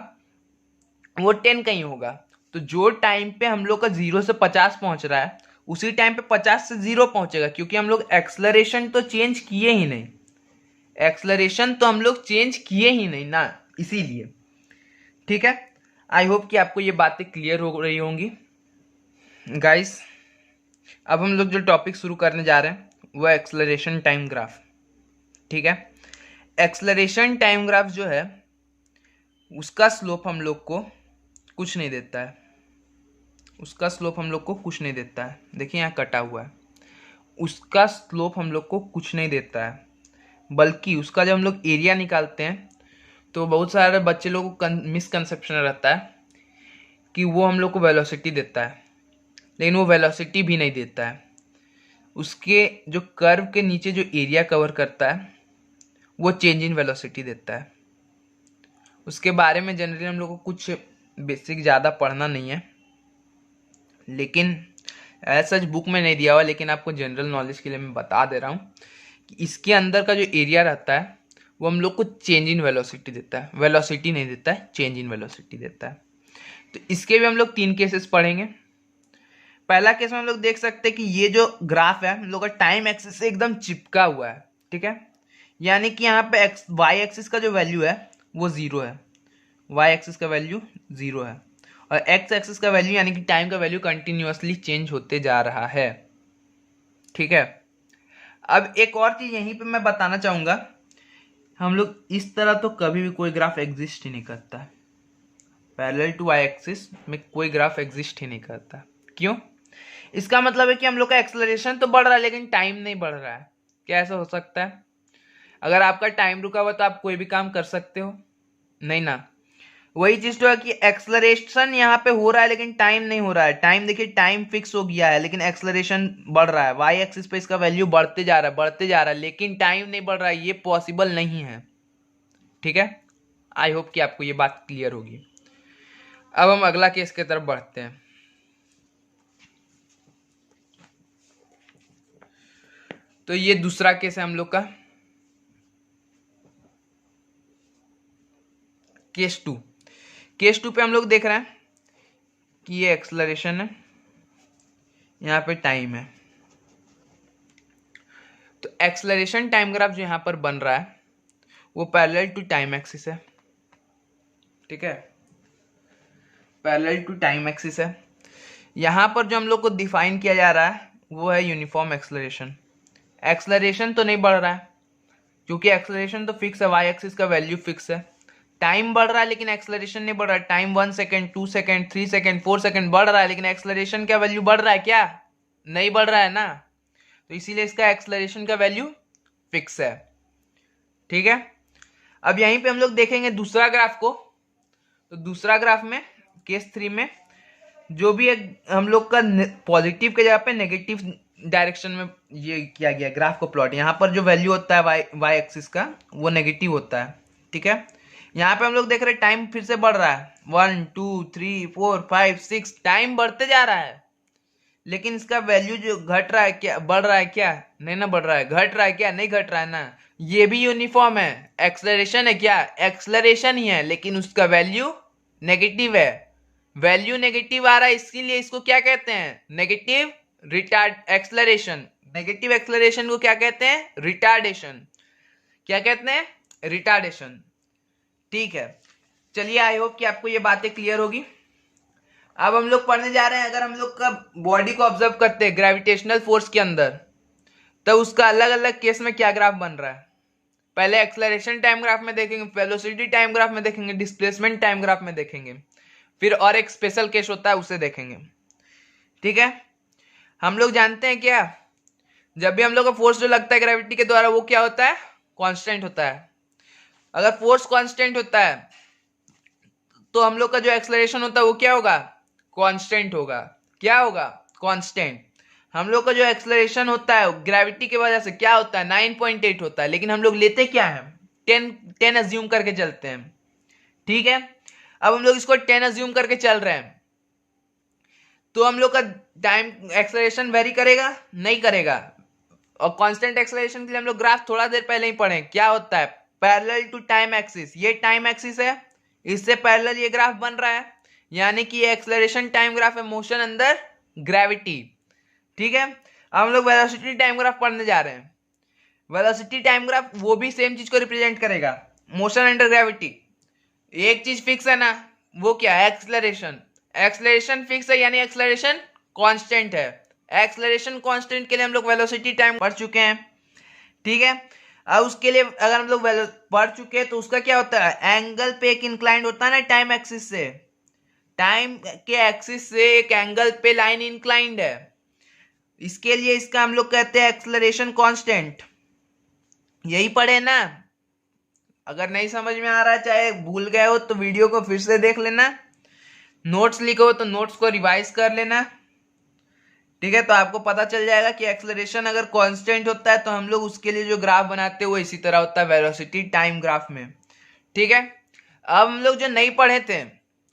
वो 10 का ही होगा। तो जो टाइम पे हम लोग का 0 से 50 पहुंच रहा है उसी टाइम पे 50 से 0 पहुंचेगा, क्योंकि हम लोग एक्सलरेशन तो चेंज किए ही नहीं, एक्सलरेशन तो हम लोग चेंज किए ही नहीं ना, इसीलिए। ठीक है, आई होप कि आपको ये बातें क्लियर हो रही होंगी गाइस। अब हम लोग जो टॉपिक शुरू करने जा रहे हैं वो एक्सलरेशन टाइम ग्राफ। ठीक है, एक्सलरेशन टाइम ग्राफ जो है उसका स्लोप हम लोग को कुछ नहीं देता है, उसका स्लोप हम लोग को कुछ नहीं देता है। देखिए यहाँ कटा हुआ है, उसका स्लोप हम लोग को कुछ नहीं देता है, बल्कि उसका जब हम लोग एरिया निकालते हैं तो बहुत सारे बच्चे लोगों को मिसकंसेप्शन रहता है कि वो हम लोग को वेलोसिटी देता है, लेकिन वो वेलोसिटी भी नहीं देता है। उसके जो कर्व के नीचे जो एरिया कवर करता है वो चेंज इन वेलोसिटी देता है। उसके बारे में जनरली हम लोग को कुछ बेसिक ज़्यादा पढ़ना नहीं है, लेकिन ऐसा बुक में नहीं दिया हुआ, लेकिन आपको जनरल नॉलेज के लिए मैं बता दे रहा हूँ कि इसके अंदर का जो एरिया रहता है वो हम लोग को चेंज इन वेलोसिटी देता है, वेलोसिटी नहीं देता है, चेंज इन वेलोसिटी देता है। तो इसके भी हम लोग 3 केसेस पढ़ेंगे। पहला केस में हम लोग देख सकते हैं कि ये जो ग्राफ है हम लोग का टाइम एक्सिस से एकदम चिपका हुआ है, ठीक है, यानी कि यहाँ पे वाई एक्सिस का जो वैल्यू है वो 0 है, वाई एक्सिस का वैल्यू 0 है, और एक्स एक्सिस का वैल्यू यानी कि टाइम का वैल्यू कंटिन्यूअसली चेंज होते जा रहा है। ठीक है, अब एक और चीज यहीं पे मैं बताना चाहूंगा, हम लोग इस तरह तो कभी भी कोई ग्राफ एग्जिस्ट ही नहीं करता, पैरेलल टू वाई एक्सिस में कोई ग्राफ एग्जिस्ट ही नहीं करता। क्यों? इसका मतलब है कि हम लोग का एक्सेलरेशन तो बढ़ रहा है लेकिन टाइम नहीं बढ़ रहा है। क्या ऐसा हो सकता है? अगर आपका टाइम रुका हुआ तो आप कोई भी काम कर सकते हो? नहीं ना। वही चीज तो है कि एक्सेलरेशन यहाँ पे हो रहा है लेकिन टाइम नहीं हो रहा है। टाइम देखिए, टाइम फिक्स हो गया है लेकिन एक्सेलरेशन बढ़ रहा है, वाई एक्सिस पे इसका वैल्यू बढ़ते जा रहा है, बढ़ते जा रहा है, लेकिन टाइम नहीं बढ़ रहा है। ये पॉसिबल नहीं है। ठीक है, आई होप कि आपको ये बात क्लियर होगी। अब हम अगला केस की तरफ बढ़ते हैं। तो ये दूसरा केस है हम लोग का, केस 2। केस 2 पे हम लोग देख रहे हैं कि ये एक्सेलरेशन है, यहाँ पे टाइम है। तो एक्सेलरेशन टाइम ग्राफ जो यहाँ पर बन रहा है वो पैरेलल टू टाइम एक्सिस है। ठीक है, पैरेलल टू टाइम एक्सिस है। यहाँ पर जो हम लोग को डिफाइन किया जा रहा है वो है यूनिफॉर्म एक्सेलरेशन। एक्सेलरेशन तो नहीं बढ़ रहा है क्योंकि एक्सेलरेशन तो फिक्स है, वाई एक्सिस का वैल्यू फिक्स है। टाइम बढ़ रहा है लेकिन एक्सेलरेशन नहीं बढ़ रहा है। Time 1 second, 2 second, 3 second, 4 second बढ़ रहा है, लेकिन एक्सेलरेशन का वैल्यू बढ़ रहा है क्या? नहीं बढ़ रहा है ना। तो इसीलिए इसका एक्सेलरेशन का वैल्यू फिक्स है। ठीक है, अब यहीं पे हम लोग देखेंगे दूसरा ग्राफ को। तो दूसरा ग्राफ में केस 3 में जो भी एक हम लोग का पॉजिटिव के जगह पे नेगेटिव डायरेक्शन में ये किया गया ग्राफ को प्लॉट। यहाँ पर जो वैल्यू होता है वाई एक्सिस का वो नेगेटिव होता है। ठीक है, यहाँ पे हम लोग देख रहे हैं टाइम फिर से बढ़ रहा है, 1 2 3 4 5 6 टाइम बढ़ते जा रहा है, लेकिन इसका वैल्यू जो घट रहा है क्या बढ़ रहा है? क्या नहीं ना बढ़ रहा है। घट रहा है क्या? नहीं घट रहा है ना। ये भी यूनिफॉर्म है। एक्सेलरेशन है क्या? एक्सेलरेशन ही है, लेकिन उसका वैल्यू नेगेटिव है। वैल्यू नेगेटिव आ रहा है, इसीलिए इसको क्या कहते हैं? Negative retard acceleration. Negative acceleration को क्या कहते हैं? रिटार्डेशन। क्या कहते हैं? रिटार्डेशन। ठीक है, चलिए आई होप कि आपको ये बातें क्लियर होगी। अब हम लोग पढ़ने जा रहे हैं, अगर हम लोग का बॉडी को ऑब्जर्व करते हैं ग्रेविटेशनल फोर्स के अंदर, तो उसका अलग अलग केस में क्या ग्राफ बन रहा है। पहले एक्सेलरेशन टाइम ग्राफ में देखेंगे, वेलोसिटी टाइम ग्राफ में देखेंगे, डिस्प्लेसमेंट टाइम ग्राफ में देखेंगे, फिर और एक स्पेशल केस होता है उसे देखेंगे। ठीक है, हम लोग जानते हैं क्या, जब भी हम लोग का फोर्स जो लगता है ग्रेविटी के द्वारा वो क्या होता है? कांस्टेंट होता है। अगर फोर्स कांस्टेंट होता है तो हम लोग का जो एक्सेलरेशन होता है वो क्या होगा? कांस्टेंट होगा। क्या होगा? कांस्टेंट। हम लोग का जो एक्सेलरेशन होता है ग्रेविटी की वजह से क्या होता है 9.8 होता है, लेकिन हम लोग लेते क्या है 10 अज्यूम करके चलते हैं। ठीक है, अब हम लोग इसको 10 अज्यूम करके चल रहे हैं, तो हम लोग का टाइम एक्सेलरेशन वेरी करेगा नहीं करेगा। और कांस्टेंट एक्सेलरेशन के लिए हम लोग ग्राफ थोड़ा देर पहले ही पढ़े, क्या होता है पैरेलल टू टाइम एक्सिस, ये टाइम एक्सिस है, इससे पैरेलल ये ग्राफ बन रहा है, यानी कि ये एक्सेलरेशन टाइम ग्राफ है, मोशन अंदर ग्रेविटी। ठीक है, अब हम लोग वेलोसिटी टाइम ग्राफ पढ़ने जा रहे हैं। वेलोसिटी टाइम ग्राफ वो भी सेम चीज को रिप्रेजेंट करेगा, मोशन अंडर ग्रेविटी। एक चीज फिक्स है ना, वो क्या है एक्सेलरेशन। एक्सेलरेशन फिक्स है यानी एक्सेलरेशन कांस्टेंट है। एक्सेलरेशन कांस्टेंट के लिए हम लोग वेलोसिटी टाइम पढ़ चुके हैं। ठीक है, अब उसके लिए अगर हम लोग पढ़ चुके हैं तो उसका क्या होता है एंगल पे एक इंक्लाइंड होता है ना टाइम एक्सिस से, टाइम के एक्सिस से एक एंगल पे लाइन इंक्लाइंड है, इसके लिए इसका हम लोग कहते हैं एक्सेलरेशन कांस्टेंट। यही पढ़े ना, अगर नहीं समझ में आ रहा है चाहे भूल गए हो तो वीडियो को फिर से देख लेना, नोट्स लिखो हो तो नोट्स को रिवाइज कर लेना। ठीक है, तो आपको पता चल जाएगा कि एक्सेलरेशन अगर कांस्टेंट होता है तो हम लोग उसके लिए जो ग्राफ बनाते हैं वो इसी तरह होता है वेलोसिटी टाइम ग्राफ में। ठीक है, अब हम लोग जो नहीं पढ़े थे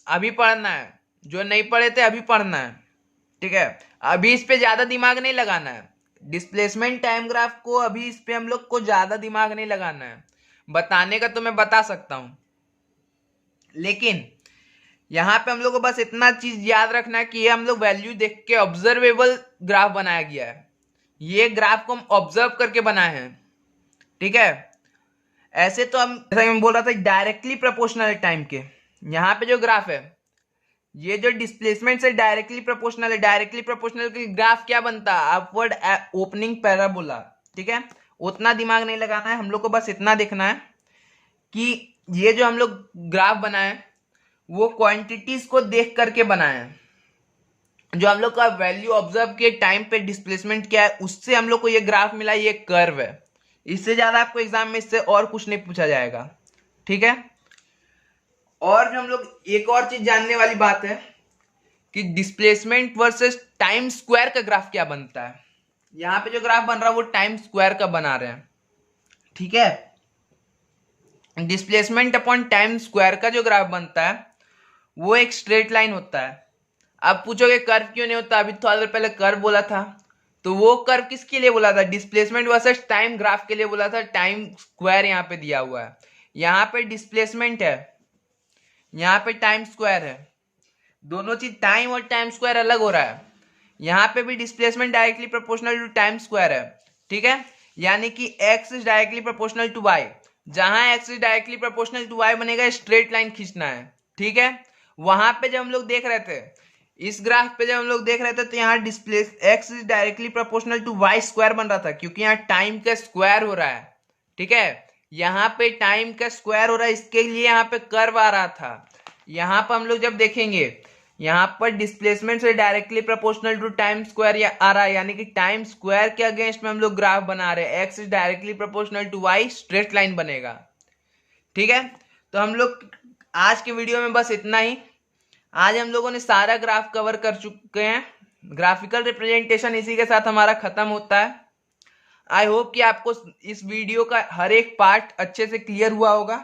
अभी पढ़ना है, जो नहीं पढ़े थे अभी पढ़ना है। ठीक है, अभी इस पे ज्यादा दिमाग नहीं लगाना है, डिस्प्लेसमेंट टाइम ग्राफ को अभी इस पे हम लोग को ज्यादा दिमाग नहीं लगाना है। बताने का तो मैं बता सकता हूं, लेकिन यहां पे हम लोग को बस इतना चीज याद रखना है कि ये हम लोग वैल्यू देख के ऑब्जर्वेबल ग्राफ बनाया गया है, ये ग्राफ को हम ऑब्जर्व करके बनाए हैं। ठीक है, ऐसे तो हम जैसा मैं बोल रहा था डायरेक्टली प्रोपोर्शनल टाइम के, यहाँ पे जो ग्राफ है ये जो डिस्प्लेसमेंट से डायरेक्टली प्रोपोर्शनल है, डायरेक्टली प्रोपोर्शनल के ग्राफ क्या बनता है अपवर्ड ओपनिंग पैराबोला। ठीक है, उतना दिमाग नहीं लगाना है, हम लोग को बस इतना देखना है कि ये जो हम लोग ग्राफ बनाए वो क्वांटिटीज को देख करके बनाए हैं, जो हम लोग का वैल्यू ऑब्जर्व के टाइम पे डिस्प्लेसमेंट क्या है उससे हम लोग को ये ग्राफ मिला, ये कर्व है। इससे ज्यादा आपको एग्जाम में इससे और कुछ नहीं पूछा जाएगा। ठीक है, और जो हम लोग एक और चीज जानने वाली बात है कि डिस्प्लेसमेंट वर्सेस टाइम स्क्वायर का ग्राफ क्या बनता है। यहां पे जो ग्राफ बन रहा है वो टाइम स्क्वायर का बना रहे हैं। ठीक है, डिस्प्लेसमेंट अपॉन टाइम स्क्वायर का जो ग्राफ बनता है वो एक स्ट्रेट लाइन होता है। अब पूछोगे कर्व क्यों नहीं होता, अभी थोड़ा देर पहले कर्व बोला था, तो वो कर्व किसके लिए बोला था डिस्प्लेसमेंट वर्सेस टाइम ग्राफ के लिए बोला था, टाइम स्क्वायर यहाँ पे दिया हुआ है, यहाँ पे डिस्प्लेसमेंट है, यहाँ पे टाइम स्क्वायर है, दोनों चीज टाइम और टाइम स्क्वायर अलग हो रहा है। यहाँ पे भी displacement directly proportional to time square है। ठीक है, यानी कि x is directly proportional to y, जहां x is directly proportional to y बनेगा स्ट्रेट लाइन खींचना है। ठीक है, वहां पे जब हम लोग देख रहे थे इस ग्राफ पे जब हम लोग देख रहे थे तो यहाँ displace x is directly proportional to y square बन रहा था, क्योंकि यहाँ टाइम का स्क्वायर हो रहा है। ठीक है, यहाँ पे टाइम का स्क्वायर हो रहा है, इसके लिए यहाँ पे कर्व आ रहा था। यहाँ पर हम लोग जब देखेंगे यहाँ पर डिस्प्लेसमेंट से directly proportional to time square आ रहा है, यानी कि टाइम स्क्वायर के अगेंस्ट में हम लोग ग्राफ बना रहे हैं, x is directly proportional to y straight line बनेगा। ठीक है, तो हम लोग आज के वीडियो में बस इतना ही। आज हम लोगों ने सारा ग्राफ कवर कर चुके हैं, ग्राफिकल रिप्रेजेंटेशन इसी के साथ हमारा खत्म होता है। आई होप कि आपको इस वीडियो का हर एक पार्ट अच्छे से क्लियर हुआ होगा।